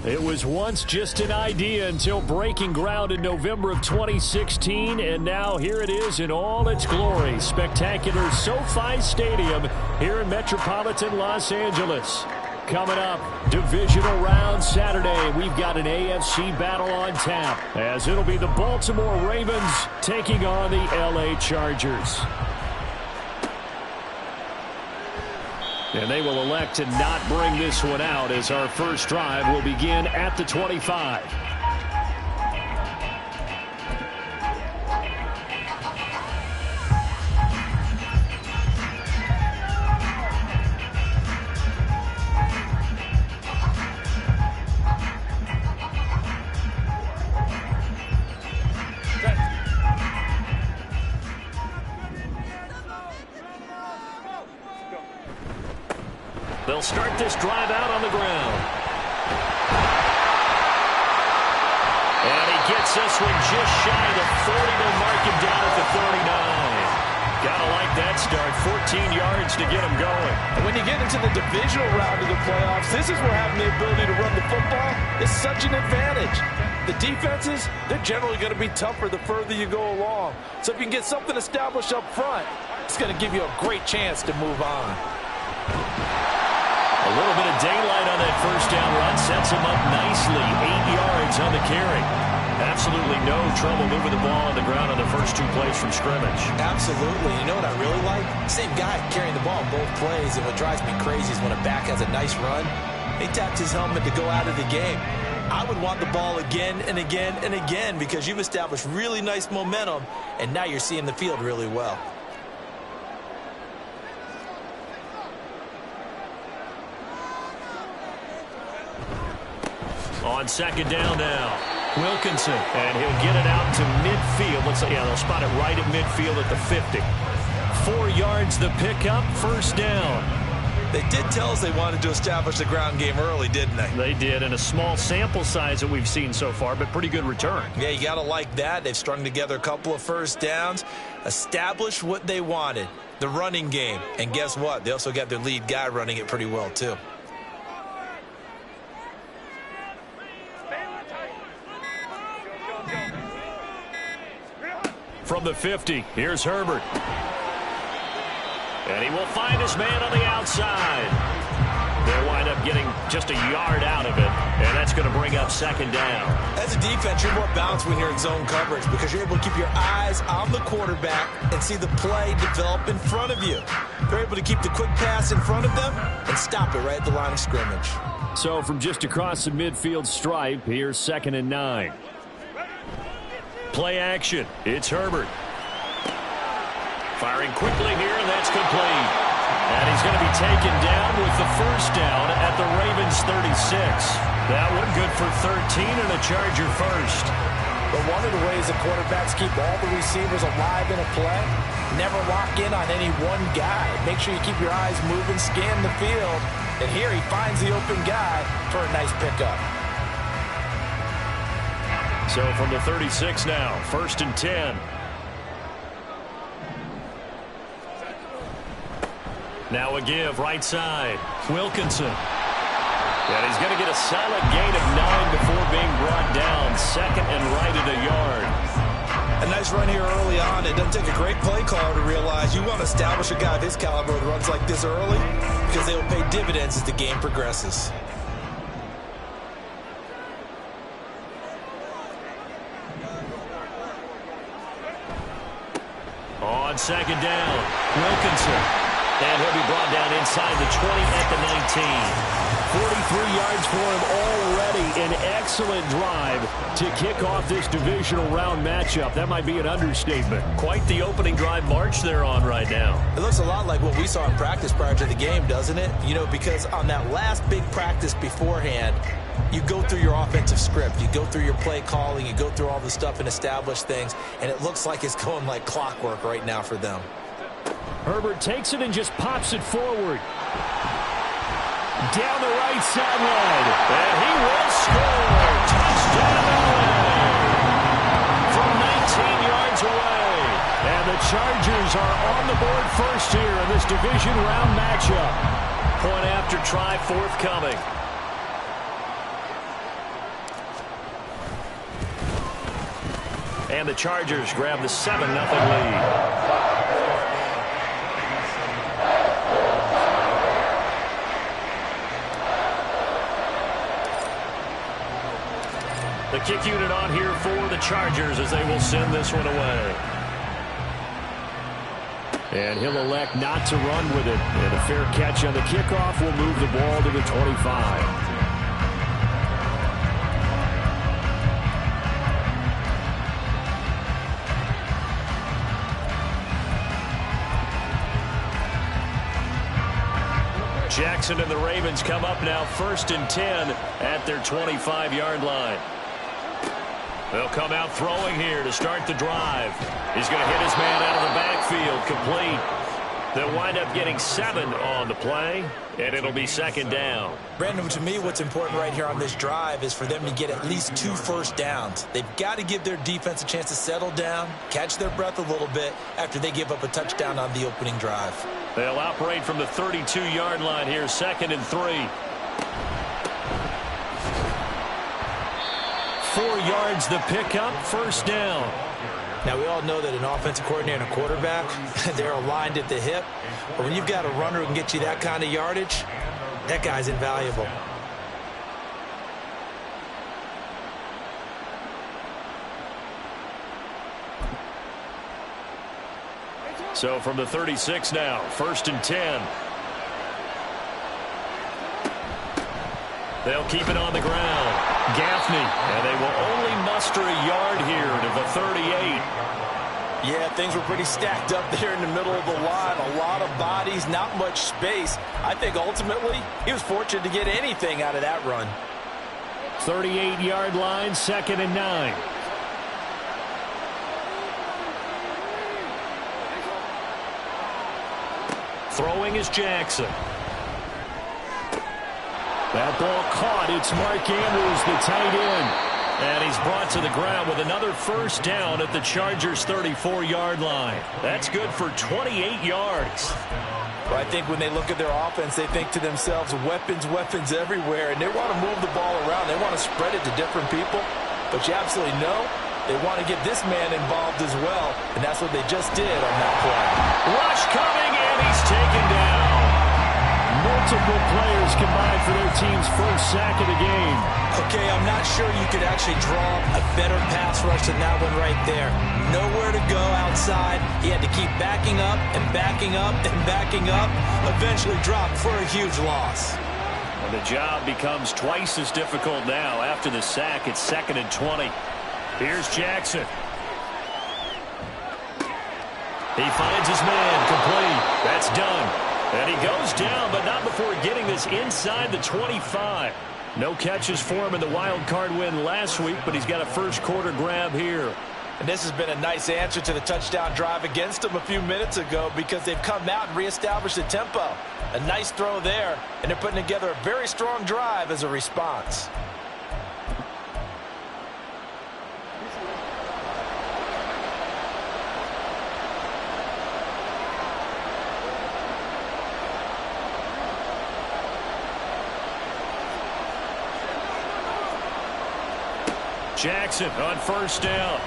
It was once just an idea until breaking ground in November of 2016, and now here it is in all its glory. Spectacular SoFi Stadium here in metropolitan Los Angeles. Coming up, divisional round Saturday, we've got an AFC battle on tap, as it'll be the Baltimore Ravens taking on the LA Chargers. And they will elect to not bring this one out, as our first drive will begin at the 25. They'll start this drive out on the ground. And he gets this one just shy of the 40. They'll mark him down at the 39. Gotta like that start. 14 yards to get him going. And when you get into the divisional round of the playoffs, this is where having the ability to run the football is such an advantage. The defenses, they're generally going to be tougher the further you go along. So if you can get something established up front, it's going to give you a great chance to move on. A little bit of daylight on that first down run sets him up nicely. 8 yards on the carry. Absolutely no trouble moving the ball on the ground on the first two plays from scrimmage. Absolutely. You know what I really like? Same guy carrying the ball both plays, and what drives me crazy is when a back has a nice run, he tapped his helmet to go out of the game. I would want the ball again and again and again because you've established really nice momentum, and now you're seeing the field really well. On second down now, Wilkinson, and he'll get it out to midfield. Looks like, yeah, they'll spot it right at midfield at the 50. 4 yards the pickup, first down. They did tell us they wanted to establish the ground game early, didn't they? They did, and a small sample size that we've seen so far, but pretty good return. Yeah, you got to like that. They've strung together a couple of first downs, established what they wanted, the running game. And guess what? They also got their lead guy running it pretty well, too. From the 50, here's Herbert. And he will find his man on the outside. They'll wind up getting just a yard out of it, and that's going to bring up second down. As a defense, you're more balanced when you're in zone coverage because you're able to keep your eyes on the quarterback and see the play develop in front of you. They're able to keep the quick pass in front of them and stop it right at the line of scrimmage. So from just across the midfield stripe, here's 2nd and 9. Play action. It's Herbert. Firing quickly here, and that's complete. And he's going to be taken down with the first down at the Ravens 36. That one good for 13 and a Charger first. But one of the ways the quarterbacks keep all the receivers alive in a play, never lock in on any one guy. Make sure you keep your eyes moving, scan the field. And here he finds the open guy for a nice pickup. So from the 36 now, 1st and 10. Now a give, right side. Wilkinson. And he's going to get a solid gain of 9 before being brought down. 2nd and right at a yard. A nice run here early on. It doesn't take a great play caller to realize you want to establish a guy of his caliber that runs like this early because they will pay dividends as the game progresses. On second down, Wilkinson. And he'll be brought down inside the 20 at the 19. 43 yards for him already. An excellent drive to kick off this divisional round matchup. That might be an understatement. Quite the opening drive march they're on right now. It looks a lot like what we saw in practice prior to the game, doesn't it? You know, because on that last big practice beforehand, you go through your offensive script. You go through your play calling. You go through all the stuff and establish things. And it looks like it's going like clockwork right now for them. Herbert takes it and just pops it forward. Down the right sideline. And he will score. Touchdown LA. From 19 yards away. And the Chargers are on the board first here in this division round matchup. Point after try forthcoming. And the Chargers grab the 7-0 lead. The kick unit on here for the Chargers as they will send this one away. And he'll elect not to run with it. And a fair catch on the kickoff will move the ball to the 25. Jackson and the Ravens come up now 1st and 10 at their 25-yard line. They'll come out throwing here to start the drive. He's going to hit his man out of the backfield, complete. They'll wind up getting 7 on the play, and it'll be 2nd down. Brandon, to me, what's important right here on this drive is for them to get at least 2 first downs. They've got to give their defense a chance to settle down, catch their breath a little bit after they give up a touchdown on the opening drive. They'll operate from the 32-yard line here, 2nd and 3. 4 yards the pickup, 1st down. Now, we all know that an offensive coordinator and a quarterback, they're aligned at the hip. But when you've got a runner who can get you that kind of yardage, that guy's invaluable. So from the 36 now, 1st and 10. They'll keep it on the ground. Gaffney, and they will only muster a yard here to the 38. Yeah, things were pretty stacked up there in the middle of the line. A lot of bodies, not much space. I think ultimately he was fortunate to get anything out of that run. 38-yard line, 2nd and 9. Throwing is Jackson. That ball caught. It's Mark Andrews, the tight end. And he's brought to the ground with another 1st down at the Chargers' 34-yard line. That's good for 28 yards. Well, I think when they look at their offense, they think to themselves, weapons, weapons everywhere. And they want to move the ball around. They want to spread it to different people. But you absolutely know they want to get this man involved as well. And that's what they just did on that play. Rush coming, and he's taken down. Multiple players combined for their team's 1st sack of the game. Okay, I'm not sure you could actually draw a better pass rush than that one right there. Nowhere to go outside. He had to keep backing up and backing up and backing up. Eventually dropped for a huge loss. And the job becomes twice as difficult now. After the sack, it's 2nd and 20. Here's Jackson. He finds his man, complete. That's done. And he goes down, but not before getting this inside the 25. No catches for him in the wild card win last week, but he's got a 1st quarter grab here. And this has been a nice answer to the touchdown drive against them a few minutes ago because they've come out and reestablished the tempo. A nice throw there, and they're putting together a very strong drive as a response. Jackson on 1st down.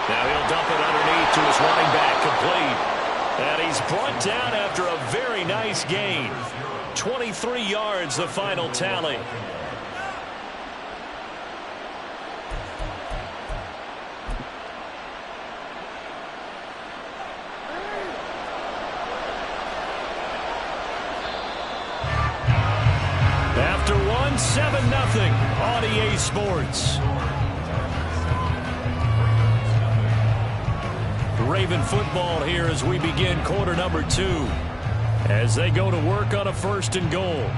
Now he'll dump it underneath to his running back, complete. And he's brought down after a very nice gain. 23 yards, the final tally. After one, 7-0 on EA Sports. Raven football here as we begin quarter number 2. As they go to work on a 1st and goal.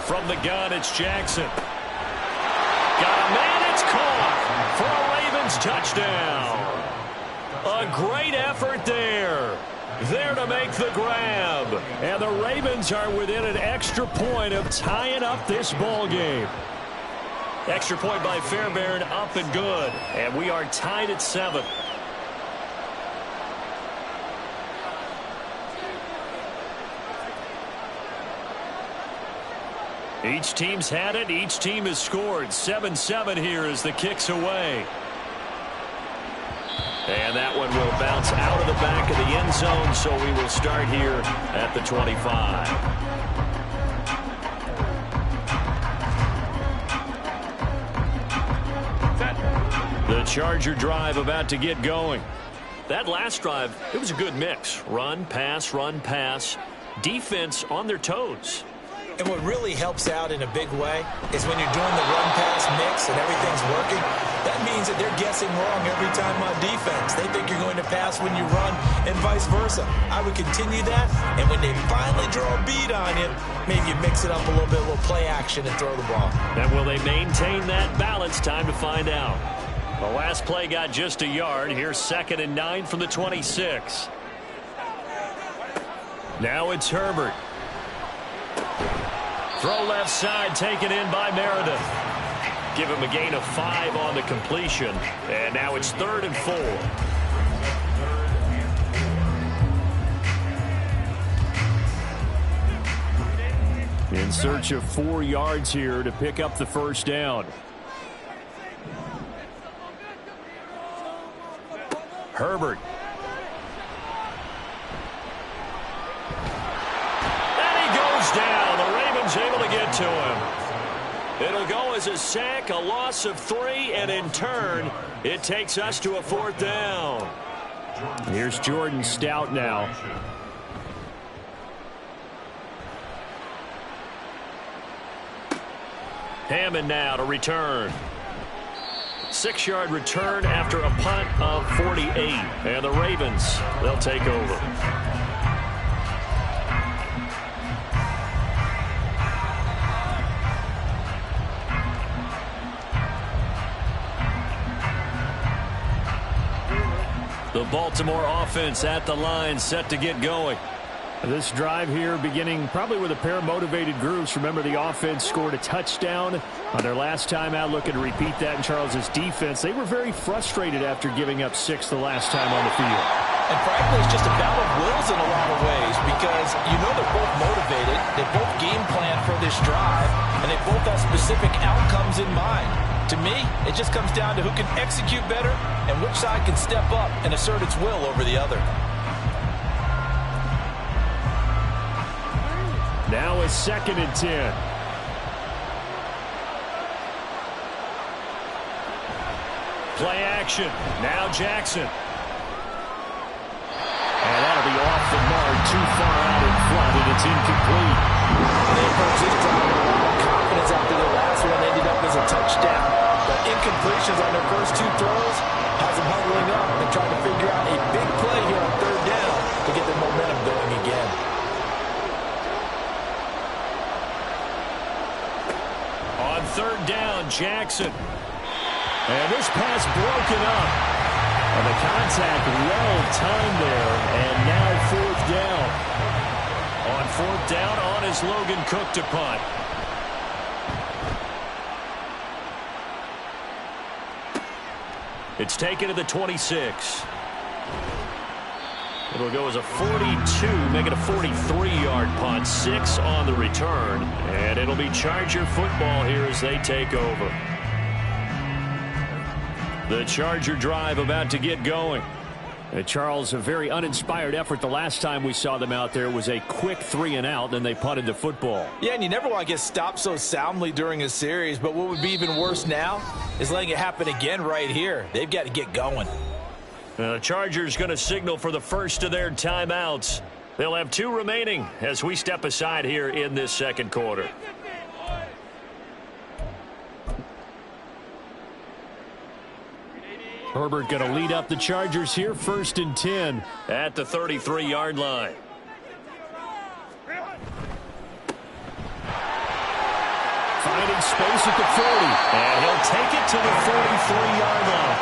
From the gun, it's Jackson. Got a man, it's caught for a Ravens touchdown. A great effort there. There to make the grab. And the Ravens are within an extra point of tying up this ball game. Extra point by Fairbairn, up and good. And we are tied at 7. Each team's had it. Each team has scored. 7-7 here as the kick's away. And that one will bounce out of the back of the end zone, so we will start here at the 25. The Charger drive about to get going. That last drive, it was a good mix. Run, pass, defense on their toes. And what really helps out in a big way is when you're doing the run-pass mix and everything's working, that means that they're guessing wrong every time on defense. They think you're going to pass when you run and vice versa. I would continue that, and when they finally draw a bead on you, maybe you mix it up a little bit, a little play action and throw the ball. And will they maintain that balance? Time to find out. The last play got just a yard. Here's 2nd and 9 from the 26. Now it's Herbert. Throw left side, taken in by Meredith. Give him a gain of 5 on the completion. And now it's 3rd and 4. In search of 4 yards here to pick up the first down. Herbert. And he goes down. The Ravens able to get to him. It'll go as a sack, a loss of 3, and in turn, it takes us to a 4th down. Here's Jordan Stout now. Hammond now to return. 6-yard return after a punt of 48. And the Ravens, they'll take over. The Baltimore offense at the line, set to get going. This drive here beginning probably with a pair of motivated groups. Remember, the offense scored a touchdown on their last time out. Looking to repeat that in Charles's defense. They were very frustrated after giving up 6 the last time on the field. And frankly, it's just a battle of wills in a lot of ways because you know they're both motivated. They both game plan for this drive, and they both have specific outcomes in mind. To me, it just comes down to who can execute better and which side can step up and assert its will over the other. Now it's 2nd and 10. Play action. Now Jackson. And that'll be off the mark, too far out in front, and it's incomplete. They approached this drive with a lot of confidence after their last one ended up as a touchdown. But incompletions on their first 2 throws has them huddling up and trying to figure out a big play here on 3rd down to get their momentum going again. On 3rd down, Jackson. And this pass broken up. And the contact well timed there. And now 4th down. On 4th down, on is Logan Cook to punt. It's taken to the 26. It'll go as a 42, make it a 43-yard punt. 6 on the return. And it'll be Charger football here as they take over. The Charger drive about to get going. Charles, a very uninspired effort the last time we saw them out there. Was a quick 3 and out, then they punted the football. Yeah, and you never want to get stopped so soundly during a series, but what would be even worse now is letting it happen again right here. They've got to get going. The Chargers going to signal for the first of their timeouts. They'll have 2 remaining as we step aside here in this 2nd quarter. Herbert going to lead up the Chargers here, 1st and 10 at the 33-yard line. Finding space at the 40, and he'll take it to the 43-yard line.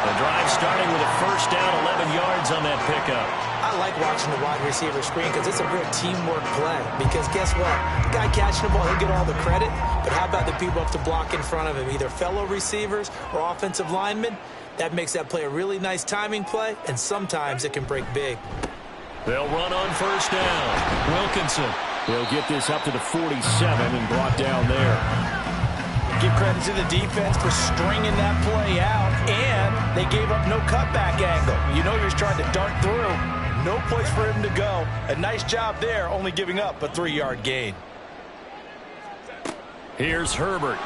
A The drive starting with a first down, 11 yards on that pickup. I like watching the wide receiver screen because it's a real teamwork play. Because guess what? The guy catching the ball, he'll get all the credit. But how about the people up to block in front of him, either fellow receivers or offensive linemen? That makes that play a really nice timing play, and sometimes it can break big. They'll run on first down. Wilkinson. He'll get this up to the 47 and brought down there. Give credit to the defense for stringing that play out, and they gave up no cutback angle. You know he was trying to dart through. No place for him to go. A nice job there, only giving up a 3-yard gain. Here's Herbert.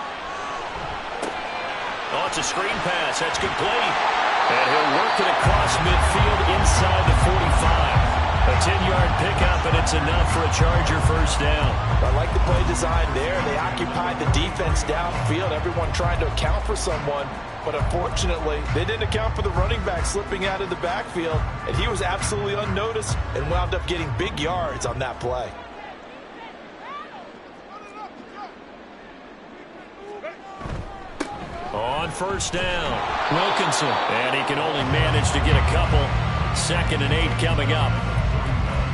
Oh, it's a screen pass. That's complete. And he'll work it across midfield inside the 45. A 10-yard pickup, and it's enough for a Charger first down. I like the play design there. They occupied the defense downfield, everyone trying to account for someone. But unfortunately, they didn't account for the running back slipping out of the backfield, and he was absolutely unnoticed and wound up getting big yards on that play. On first down, Wilkinson. And he can only manage to get a couple. 2nd and 8 coming up.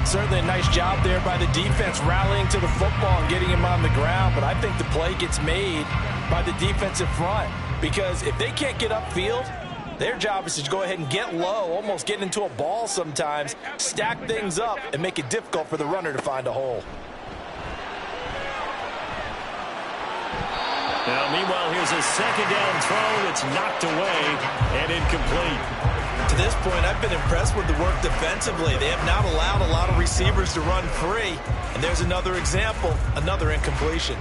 Certainly a nice job there by the defense rallying to the football and getting him on the ground, but I think the play gets made by the defensive front because if they can't get upfield, their job is to go ahead and get low, almost get into a ball sometimes, stack things up, and make it difficult for the runner to find a hole. Now, meanwhile, here's a 2nd down throw that's knocked away and incomplete. To this point, I've been impressed with the work defensively. They have not allowed a lot of receivers to run free. And there's another example, another incompletion.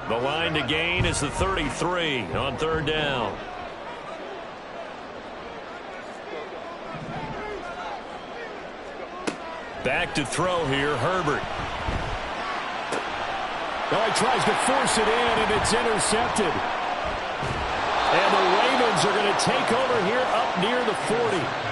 The line to gain is the 33 on 3rd down. Back to throw here, Herbert. Oh, he tries to force it in, and it's intercepted. And the Ravens are going to take over here up near the 40.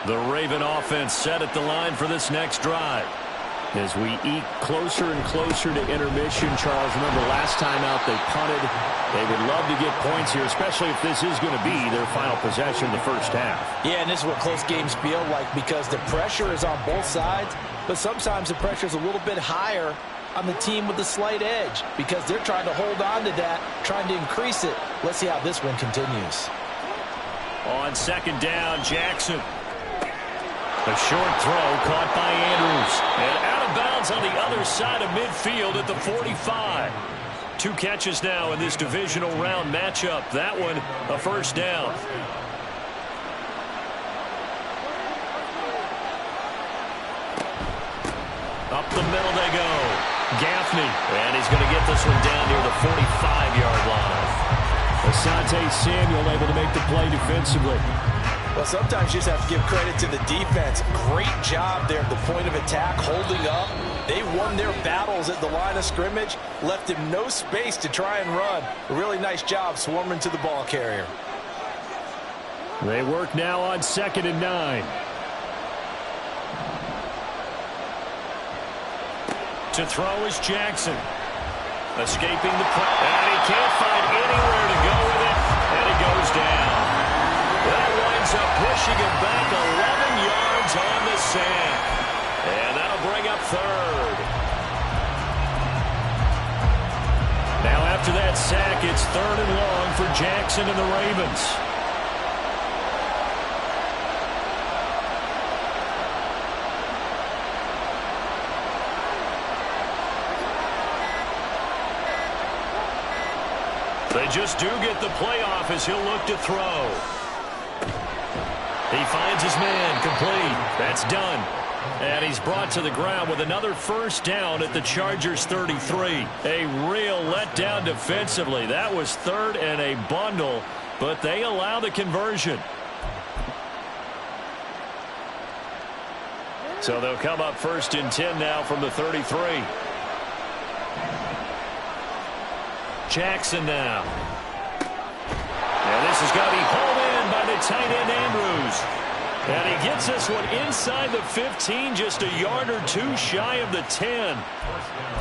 The Raven offense set at the line for this next drive. As we eke closer and closer to intermission, Charles, remember last time out they punted. They would love to get points here, especially if this is going to be their final possession in the first half. Yeah, and this is what close games feel like because the pressure is on both sides, but sometimes the pressure is a little bit higher on the team with the slight edge because they're trying to hold on to that, trying to increase it. Let's see how this one continues. On 2nd down, Jackson. A short throw caught by Andrews. And out of bounds on the other side of midfield at the 45. 2 catches now in this divisional round matchup. That one a first down. Up the middle they go. Gaffney. And he's going to get this one down near the 45-yard line. Asante Samuel able to make the play defensively. Well, sometimes you just have to give credit to the defense. Great job there at the point of attack, holding up. They won their battles at the line of scrimmage, left him no space to try and run. A really nice job swarming to the ball carrier. They work now on 2nd and 9. To throw is Jackson. Escaping the play. And he can't find anywhere to go with it. And it goes down. That winds up pushing him back 11 yards on the sack. And that'll bring up 3rd. Now after that sack, it's 3rd and long for Jackson and the Ravens. They just do get the playoff as he'll look to throw. He finds his man complete. That's done. And he's brought to the ground with another first down at the Chargers' 33. A real letdown defensively. That was third and a bundle, but they allow the conversion. So they'll come up 1st and 10 now from the 33. Jackson now. And this is going to be hauled in by the tight end Andrews. And he gets this one inside the 15, just a yard or two shy of the 10.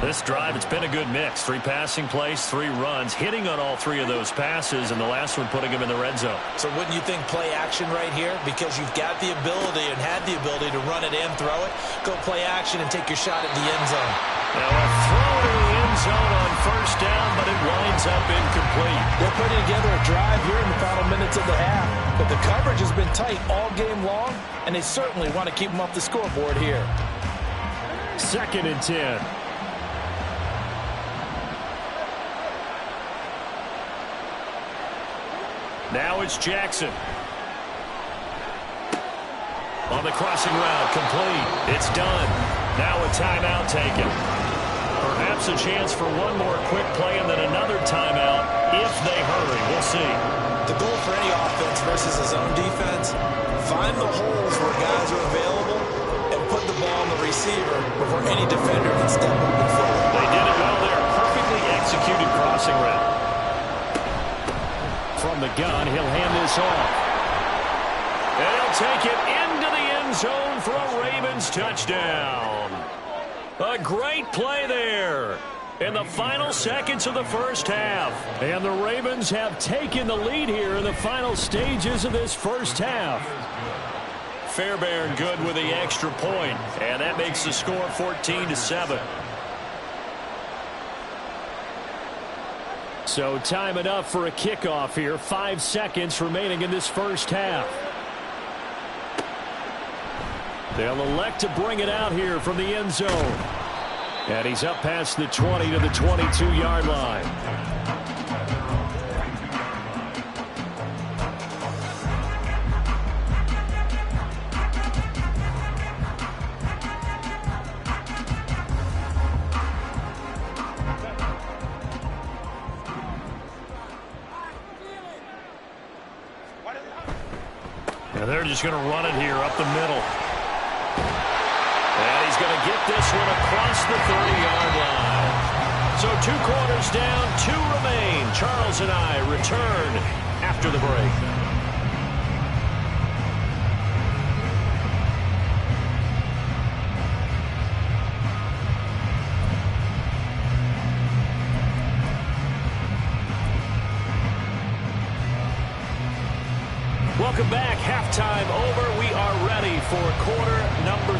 This drive, it's been a good mix. 3 passing plays, 3 runs, hitting on all 3 of those passes, and the last one putting him in the red zone. So wouldn't you think play action right here? Because you've got the ability and had the ability to run it and throw it. Go play action and take your shot at the end zone. Now a throw to the end zone on 1st down, but it winds up incomplete. They're putting together a drive here in the final minutes of the half, but the coverage has been tight all game long, and they certainly want to keep them off the scoreboard here. 2nd and 10. Now it's Jackson. On the crossing route, complete. It's done. Now a timeout taken. Perhaps a chance for one more quick play and then another timeout if they hurry. We'll see. The goal for any offense versus his own defense, find the holes where guys are available and put the ball on the receiver before any defender can step moving forward. They did it well there. Perfectly executed crossing route. From the gun, he'll hand this off. And he'll take it into the end zone for a Ravens touchdown. A great play there in the final seconds of the first half. And the Ravens have taken the lead here in the final stages of this first half. Fairbairn good with the extra point, and that makes the score 14-7. So time enough for a kickoff here. 5 seconds remaining in this first half. They'll elect to bring it out here from the end zone. And he's up past the 20 to the 22-yard line. And they're just going to run it here up the middle. And he's going to get this one across the 30-yard line. So 2 quarters down, 2 remain. Charles and I return after the break. Welcome back. Halftime over. We are ready for quarter number